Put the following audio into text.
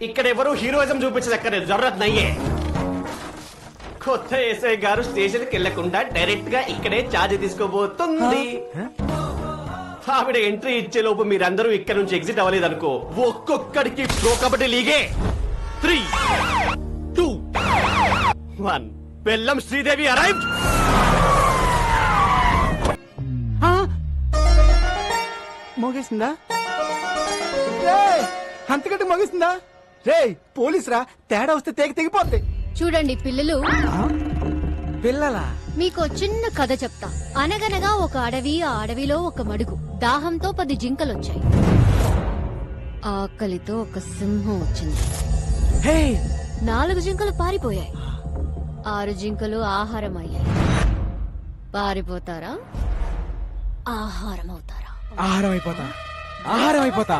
ఇక్కడ ఎవరు హీరోయిజం చూపించదక్కర్లేదు, జరూరత్ నయ్యే. కొత్త ఎస్ఐ గారు స్టేషన్ కి వెళ్లకుండా డైరెక్ట్ గా ఇక్కడే ఛార్జ్ తీసుకోబోతుంది. ఆవిడ ఎంట్రీ ఇచ్చే లోపు మీరందరూ ఇక్కడ నుంచి ఎగ్జిట్ అవ్వలేదనుకో, ఒక్కొక్కడికి ప్రో కబడ్డీ లీగే 3, 2, 1. బెల్లం శ్రీదేవి అరైవ్డ్. మోగేసిందా? అంతకంటే మోగేసిందా? రే పోలీస్ రా, తేడా వస్తే తెగిపోద్ది. చూడండి పిల్లలు, పిల్లలా? మీకు చిన్న కథ చెప్తా. అనగనగా ఒక అడవి, ఆ అడవిలో ఒక మడుగు. దాహంతో 10 జింకలొచ్చాయి. ఆకలితో ఒక సింహం వచ్చింది. 4 జింకలు పారిపోయాయి. 6 జింకలు ఆహారం అయ్యాయి. పారిపోతారా, ఆహారం అవుతారా? ఆహారం అయిపోతా.